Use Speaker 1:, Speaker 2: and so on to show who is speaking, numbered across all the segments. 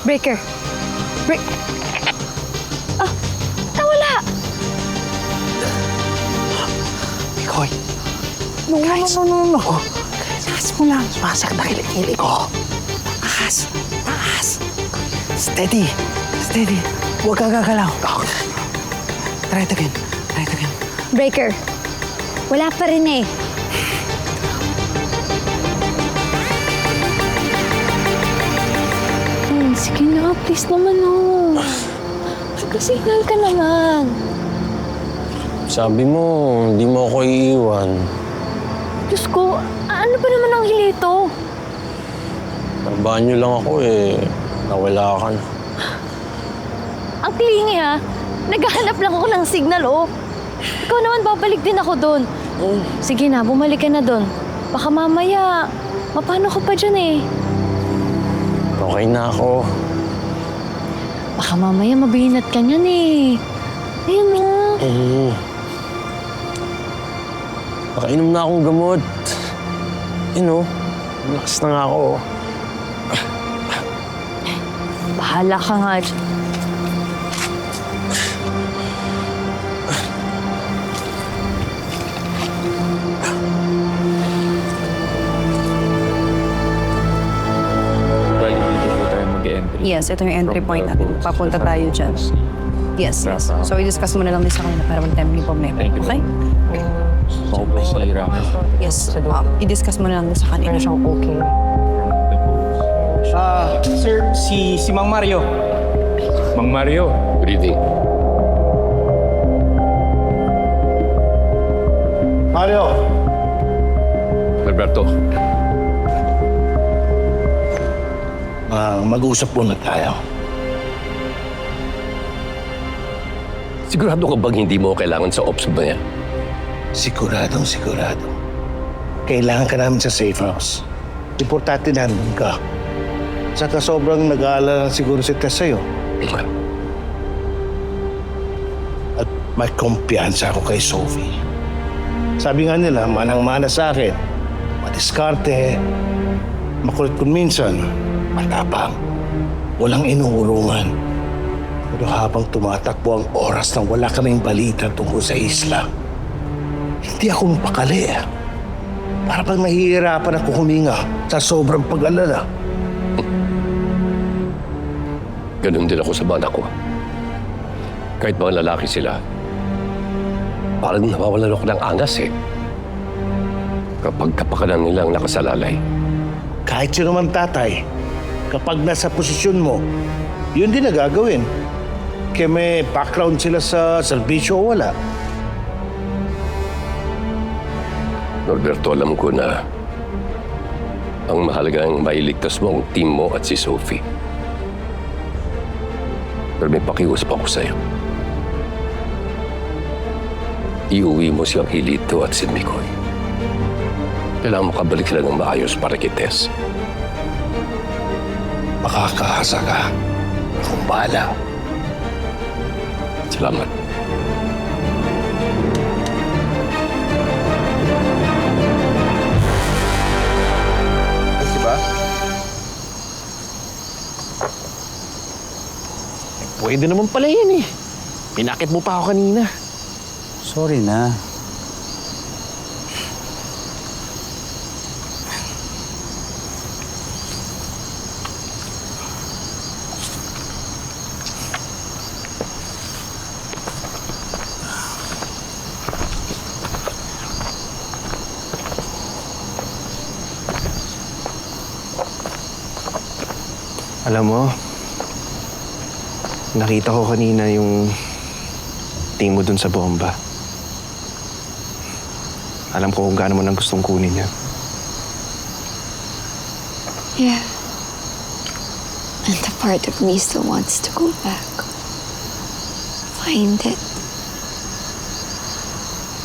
Speaker 1: Breaker. Break... Ah! Nawala!
Speaker 2: Mikoy. No. Taas mo lang. Sumasak na kilikili ko. Taas. Steady. Huwag kang gagalaw. Try it again.
Speaker 1: Breaker. Wala pa rin eh. Sige na, please naman Signal ka naman.
Speaker 3: Sabi mo, hindi mo ako iiwan.
Speaker 1: Diyos ko, ano ba naman ang hilito?
Speaker 3: Nabanyo lang ako eh. Nawala ka na.
Speaker 1: Ang klingi ha. Naghahanap lang ako ng signal Ikaw naman babalik din ako doon. Sige na, bumalik ka na doon. Baka mamaya, mapano ka pa dyan eh.
Speaker 3: Okay na ako.
Speaker 1: Baka mamaya mabinat ka niyan eh. Ayun
Speaker 3: Nakainom na akong gamot. Malakas na nga ako.
Speaker 1: Bahala ka nga dyan.
Speaker 4: Yes, ito yung entry point natin. Papunta tayo dyan. Yes. So, i-discuss mo na lang din sa kanila para mag-time yung problema. Okay? Yes. I-discuss mo na lang din sa kanila. Okay.
Speaker 5: Sir, si Mang Mario.
Speaker 6: Mang Mario, good evening.
Speaker 7: Mario!
Speaker 6: Alberto,
Speaker 7: Mag-usap muna tayo.
Speaker 6: sigurado ka bang hindi mo kailangan sa ops ba yan?
Speaker 7: Siguradong sigurado. Kailangan ka namin sa safe house. Importante nandun ka. Saka sobrang nag-aalala siguro si Tess sa'yo. At may kumpiyansa ako kay Sophie. Sabi nga nila, manang-mana sa akin. Madiskarte, makulit kung minsan, matapang, walang inuurungan. Pero habang tumatakbo ang oras nang wala kaming balita tungkol sa isla, hindi ako mapakali. Para pag nahihirapan ako huminga sa sobrang pag-alala.
Speaker 6: Ganun din ako sa mga anak ko. Kahit mga lalaki sila, parang nawawalan ako ng angas eh. Kapag kapakanan nilang nakasalalay.
Speaker 7: Kahit sino man tatay, kapag nasa posisyon mo, yun din na gagawin. Kaya may background sila sa serbisyo o wala.
Speaker 6: Norberto, alam ko na ang mahalagang mailigtas mo ang team mo at si Sophie. Pero may pakiusap ako sa'yo. Iuwi mo si Angelito at si Mikoy. Kailangan makabalik sila ng maayos para kay Tess.
Speaker 7: Makakaasa ka. Akong bahala.
Speaker 6: Salamat.
Speaker 5: Diba?
Speaker 2: Pwede naman pala yan eh. Pinakit mo pa ako kanina.
Speaker 5: Sorry na.
Speaker 2: Alam mo, nakita ko kanina yung team mo dun sa bomba. Alam ko kung gaano mo nang gustong kunin yan.
Speaker 8: Yeah. And the part of me still wants to go back. Find it.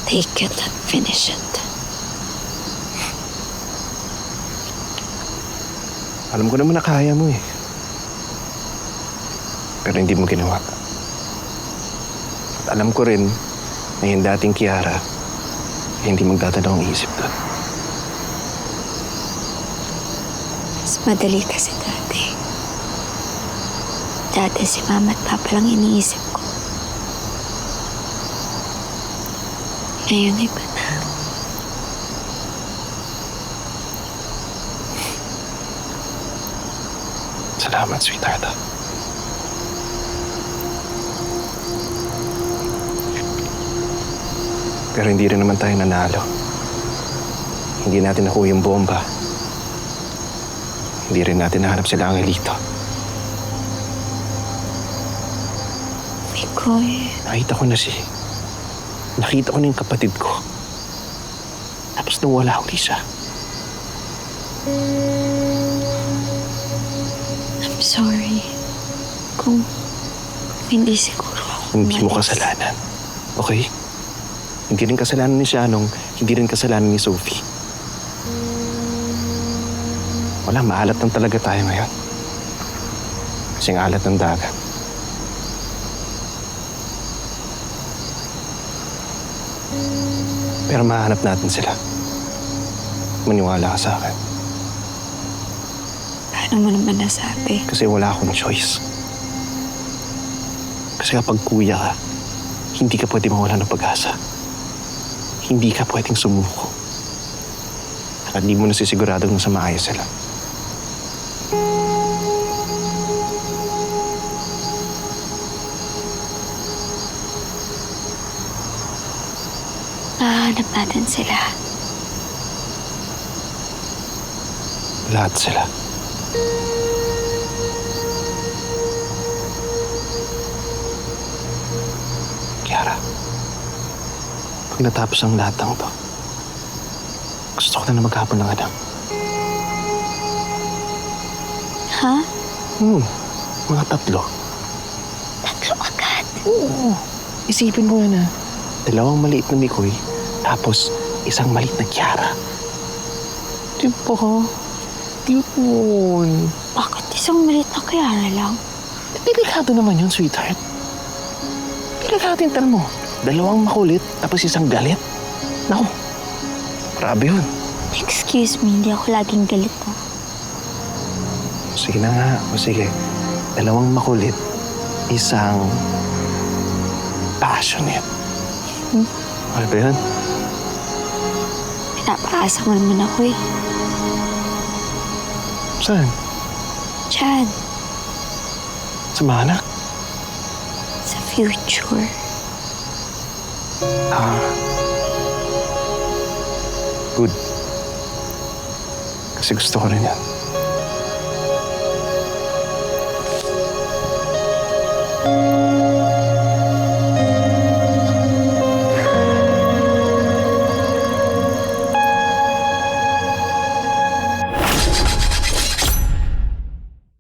Speaker 8: Take it and finish it.
Speaker 2: Alam ko naman na kaya mo eh. Pero hindi mo ginawa. At alam ko rin na yung dating Kiara, hindi magdadalaw ang isip doon.
Speaker 8: Mas madali kasi dati. Dati si mama at papa lang iniisip ko. Ngayon iba na.
Speaker 2: Salamat, sweetheart. Pero hindi rin naman tayo nanalo. Hindi natin nakuha yung bomba. Hindi rin natin nahanap sila Angelito.
Speaker 8: Mikoy,
Speaker 2: Nakita ko na nakita ko na yung kapatid ko. Tapos nawala uli siya.
Speaker 8: I'm sorry. Kung hindi siguro ako
Speaker 2: Hindi mo
Speaker 8: umalis.
Speaker 2: kasalanan. Okay? Hindi rin kasalanan ni Shanong, hindi rin kasalanan ni Sophie. Wala, maalat lang talaga tayo ngayon. Kasing alat ng dagat. Pero mahanap natin sila. Maniwala ka sa akin.
Speaker 8: Paano mo naman nasabi?
Speaker 2: Kasi wala akong choice. Kasi kapag kuya ka, hindi ka pwede mawala ng pag-asa. Hindi ka pwedeng sumuko. At hindi mo nasisiguradong nasa maayos sila.
Speaker 8: Mahanap natin sila.
Speaker 2: Lahat sila. Kiara, pag natapos ang lahat ng to, gusto ko na maghapon ng anak.
Speaker 8: Ha?
Speaker 2: Mga 3.
Speaker 8: 3 agad.
Speaker 2: Isipin mo na. 2 maliit na Mikoy, tapos 1 maliit na Kiara. Diba? Yun.
Speaker 8: Bakit isang maliit na Kiara lang?
Speaker 2: Delikado naman yun, sweetheart. Delikado yung tal mo. 2 makulit, tapos 1 galit. Naku, grabe yun.
Speaker 8: Excuse me, hindi ako laging galit na.
Speaker 2: Sige na nga. O sige. 2 makulit, 1 passionate. Okay ba yun?
Speaker 8: Pinapaasa mo naman ako eh.
Speaker 2: Saan?
Speaker 8: Chad,
Speaker 2: Sa mga anak?
Speaker 8: sa future.
Speaker 2: Good. Kasi gusto ko rin yan.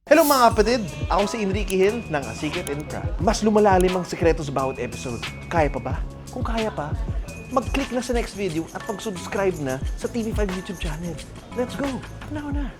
Speaker 9: Hello mga kapatid! Ako si Enrique Hill ng A Secret and Proud. Mas lumalalim ang sekreto sa bawat episode. Kaya pa ba? Kung kaya pa, mag-click na sa next video at mag-subscribe na sa TV5 YouTube channel. Let's go! Now na!